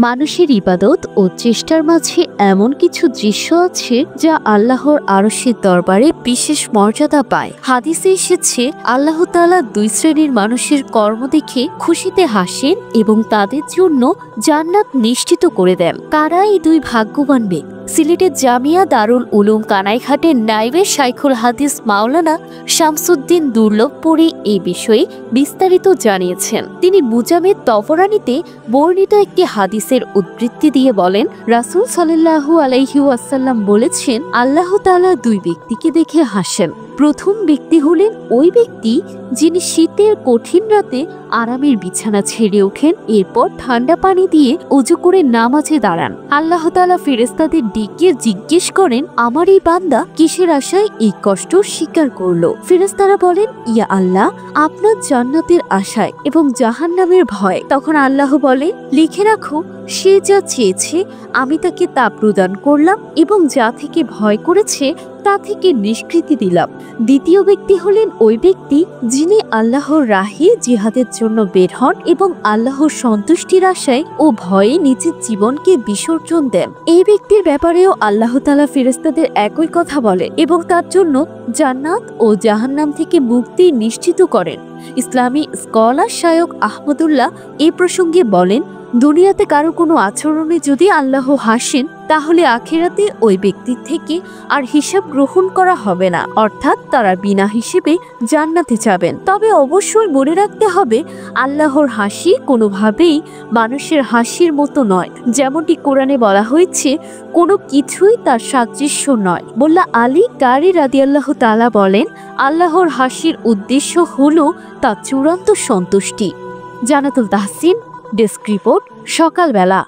মানুষের ইবাদত ও চেষ্টার মাঝে এমন কিছু দৃশ্য আছে যা আল্লাহর আরশের দরবারে বিশেষ মর্যাদা পায়। হাদিসে এসেছে, আল্লাহ তাআলা দুই শ্রেণীর মানুষের কর্ম দেখে খুশিতে হাসেন এবং তাদের জন্য জান্নাত নিশ্চিত করে দেন। কারা এই দুই ভাগ্যবান ব্যক্তি? সিলেটের জামিয়া দারুল উলুম কানাইঘাটের নায়েবে শাইখুল হাদিস মাওলানা শামসুদ্দিন দুর্লভপুরী এই বিষয়ে বিস্তারিত জানিয়েছেন। তিনি মুজামেদ তবরানীতে বর্ণিত একটি হাদিসের উদ্ধৃতি দিয়ে বলেন, রাসূল সাল্লাল্লাহু আলাইহি ওয়াসাল্লাম বলেছেন, আল্লাহ তাআলা দুই ব্যক্তিকে দেখে হাসেন। প্রথম ব্যক্তি হলেন ওই ব্যক্তি যিনি শীতের কঠিন রাতে আরামের বিছানা ছেড়ে ওঠেন, এরপর ঠান্ডা পানি দিয়ে ওযু করে নামাজে দাঁড়ান। আল্লাহ তাআলা ফেরেশতাদের ডেকে জিজ্ঞেস করেন, আমার এই বান্দা কিসের আশায় এই কষ্ট স্বীকার করলো? ফেরেশতারা বলেন, ইয়া আল্লাহ, আপনার জান্নাতের আশায় এবং জাহান্নামের ভয়। তখন আল্লাহ বলে, লিখে রাখো, সে যা চেয়েছে আমি তাকে তা প্রদান করলাম এবং যা থেকে ভয় করেছে তা থেকে নিষ্কৃতি দিলাম। দ্বিতীয় ব্যক্তি হলেন ওই ব্যক্তি যিনি আল্লাহর রাহে জিহাদের জন্য বের হন এবং আল্লাহর সন্তুষ্টির আশায় ও ভয়ে নিজের জীবনকে বিসর্জন দেন। এই ব্যক্তির ব্যাপারেও আল্লাহ তাআলা ফেরেশতাদের একই কথা বলে এবং তার জন্য জান্নাত ও জাহান্নাম থেকে মুক্তি নিশ্চিত করেন। ইসলামী স্কলার শায়খ আহমদুল্লাহ এই প্রসঙ্গে বলেন, দুনিয়াতে কারো কোনো আচরণে যদি আল্লাহ হাসেন তাহলে আখিরাতে ওই ব্যক্তির থেকে আর হিসাব গ্রহণ করা হবে না, অর্থাৎ তারা বিনা হিসেবে জান্নাতে যাবেন। তবে অবশ্যই মনে রাখতে হবে, আল্লাহর হাসি কোনোভাবেই মানুষের হাসির মতো নয়। যেমনটি কোরআনে বলা হয়েছে, কোনো কিছুই তার সাদৃশ্য নয়। মোল্লা আলী কারি রাদিয়াল্লাহু তাআলা বলেন, আল্লাহর হাসির উদ্দেশ্য হলো তার চূড়ান্ত সন্তুষ্টি। জানাতুল তাহসিন, ডেস্ক রিপোর্ট, সকালবেলা।